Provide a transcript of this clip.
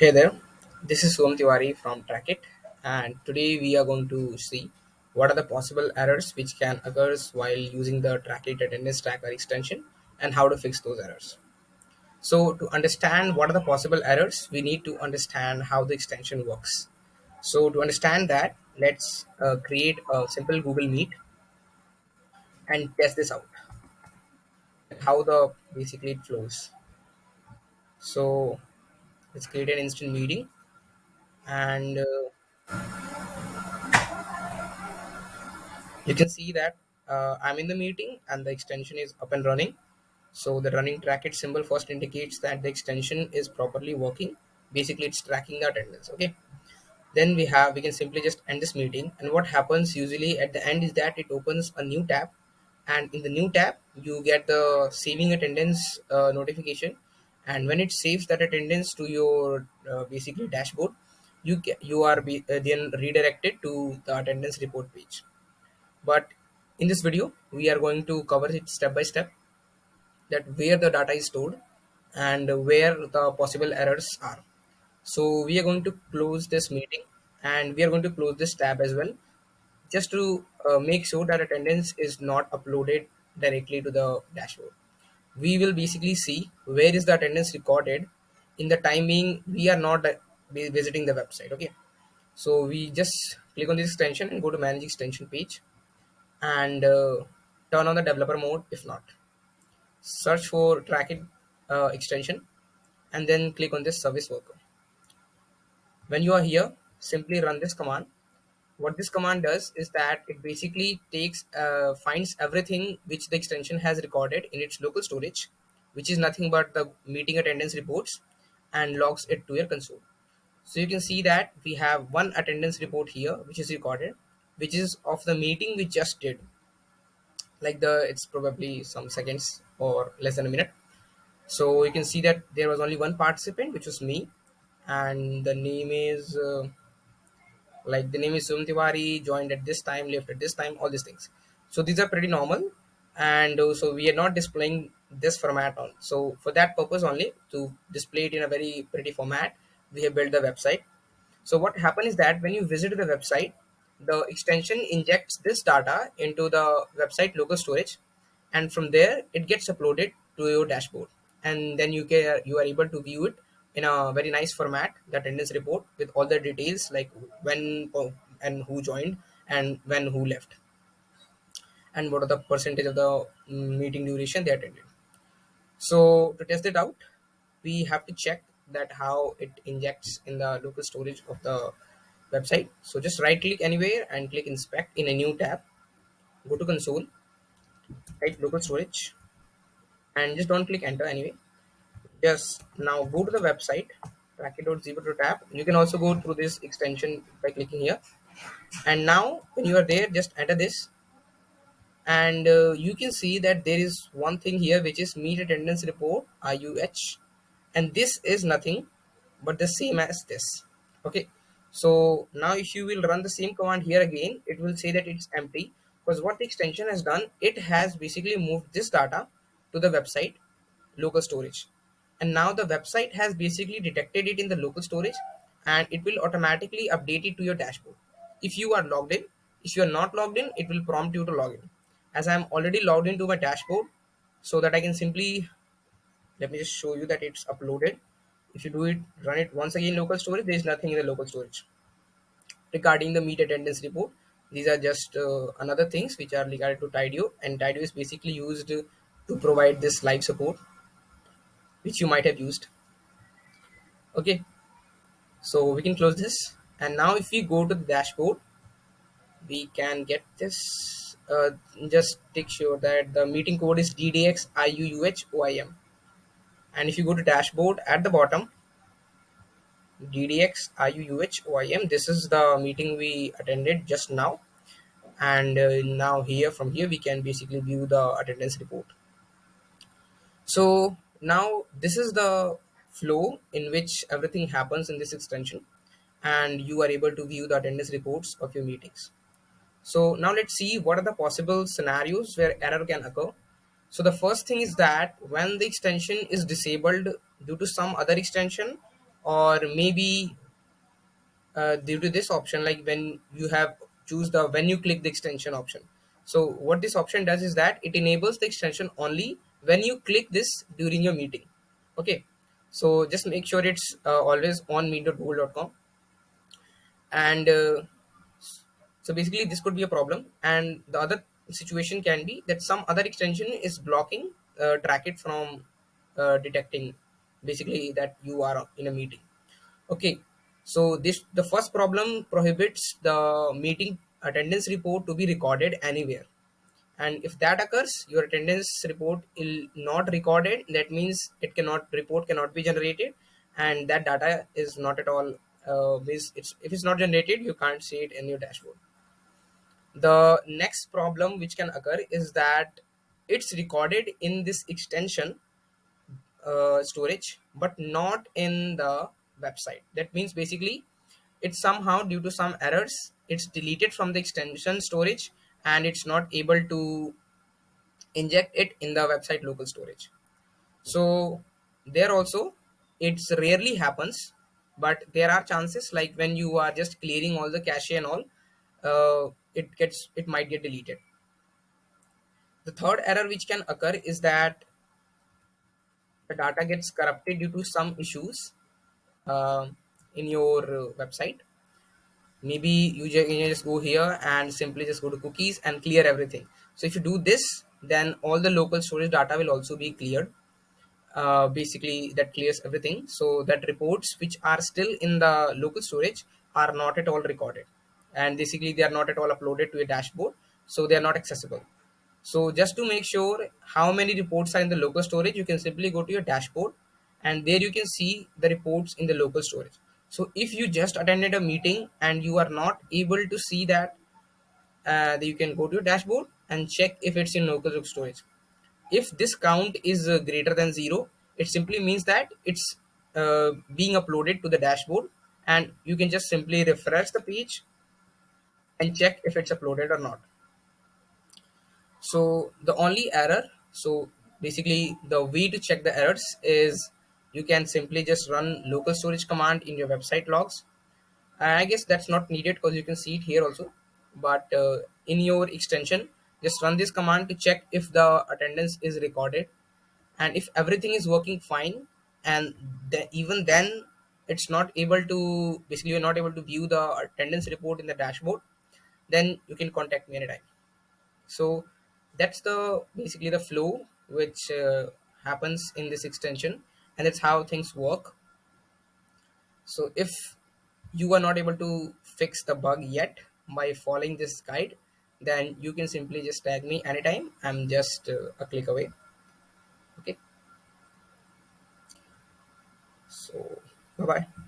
Hey there, this is Shubham Tiwari from Trackit, and today we are going to see what are the possible errors which can occur while using the Trackit Attendance Tracker extension and how to fix those errors. So, to understand what are the possible errors, we need to understand how the extension works. So, to understand that, let's create a simple Google Meet and test this out, how the basically it flows. So, let's create an instant meeting and you can see that I'm in the meeting and the extension is up and running. So the running trackit symbol first indicates that the extension is properly working. Basically, it's tracking the attendance. Okay. Then we can simply just end this meeting. And what happens usually at the end is that it opens a new tab, and in the new tab you get the saving attendance notification. And when it saves that attendance to your basically dashboard, you are then redirected to the attendance report page. But in this video, we are going to cover it step by step that where the data is stored and where the possible errors are. So we are going to close this meeting and we are going to close this tab as well just to make sure that attendance is not uploaded directly to the dashboard. We will basically see where is the attendance recorded in the time being we are not visiting the website. Okay. So we just click on this extension and go to manage extension page and turn on the developer mode if not. Search for Trackit extension and then click on this service worker. When you are here, simply run this command. What this command does is that it basically finds everything which the extension has recorded in its local storage, which is nothing but the meeting attendance reports, and logs it to your console. So you can see that we have one attendance report here which is recorded, which is of the meeting we just did. Like it's probably some seconds or less than a minute. So you can see that there was only one participant, which was me, and the name is Shubham Tiwari, joined at this time, left at this time, all these things. So these are pretty normal, and so we are not displaying this format on. So for that purpose only, to display it in a very pretty format, we have built the website. So what happens is that when you visit the website, the extension injects this data into the website local storage, and from there it gets uploaded to your dashboard, and then you are able to view it in a very nice format, the attendance report with all the details like when and who joined and when who left and what are the percentage of the meeting duration they attended. So to test it out, we have to check that how it injects in the local storage of the website. So just right click anywhere and click inspect in a new tab. Go to console, type local storage, and just don't click enter anyway. Just now go to the website, trackit.zip tab. You can also go through this extension by clicking here. And now when you are there, just enter this and you can see that there is one thing here which is meet attendance report IUH, and this is nothing but the same as this. Okay, so now if you will run the same command here again, it will say that it's empty, because what the extension has done, it has basically moved this data to the website local storage, and now the website has basically detected it in the local storage and it will automatically update it to your dashboard if you are logged in. If you are not logged in, it will prompt you to log in. As I am already logged into my dashboard, so that I can simply, let me just show you that it's uploaded. If you do it, run it once again local storage, there is nothing in the local storage regarding the meet attendance report. These are just another things which are regarded to Tidio, and Tidio is basically used to provide this live support which you might have used. Okay, so we can close this, and now if we go to the dashboard, we can get this. Just take sure that the meeting code is ddx iuuhoim, and if you go to dashboard at the bottom, ddx iuuhoim, this is the meeting we attended just now. And now here, from here, we can basically view the attendance report. So now this is the flow in which everything happens in this extension, and you are able to view the attendance reports of your meetings. So now let's see what are the possible scenarios where error can occur. So the first thing is that when the extension is disabled due to some other extension, or maybe due to this option, like when you have choose the when you click the extension option. So what this option does is that it enables the extension only when you click this during your meeting. Okay, so just make sure it's always on meet.google.com. And so basically this could be a problem, and the other situation can be that some other extension is blocking Trackit from detecting basically that you are in a meeting. Okay, so this the first problem prohibits the meeting attendance report to be recorded anywhere, and if that occurs, your attendance report is not recorded. That means it cannot report cannot be generated, and that data is not at all. If it's not generated, you can't see it in your dashboard. The next problem which can occur is that it's recorded in this extension storage but not in the website. That means basically it's somehow due to some errors it's deleted from the extension storage, and it's not able to inject it in the website local storage. So there also it's rarely happens, but there are chances like when you are just clearing all the cache and all, it might get deleted. The third error which can occur is that the data gets corrupted due to some issues uh, in your website. Maybe you just go here and simply just go to cookies and clear everything. So if you do this, then all the local storage data will also be cleared. Basically that clears everything, so that reports which are still in the local storage are not at all recorded, and basically they are not at all uploaded to a dashboard, so they are not accessible. So just to make sure how many reports are in the local storage, you can simply go to your dashboard, and there you can see the reports in the local storage. So if you just attended a meeting and you are not able to see that, you can go to your dashboard and check if it's in local storage. If this count is greater than 0, it simply means that it's being uploaded to the dashboard, and you can just simply refresh the page and check if it's uploaded or not. So the only error, so basically the way to check the errors is you can simply just run local storage command in your website logs. I guess that's not needed because you can see it here also, but in your extension just run this command to check if the attendance is recorded, and if everything is working fine, and even then it's not able to, basically you're not able to view the attendance report in the dashboard, then you can contact me anytime. So that's the basically the flow which happens in this extension, and that's how things work. So if you are not able to fix the bug yet by following this guide, then you can simply just tag me anytime. I'm just a click away. Okay, so bye bye.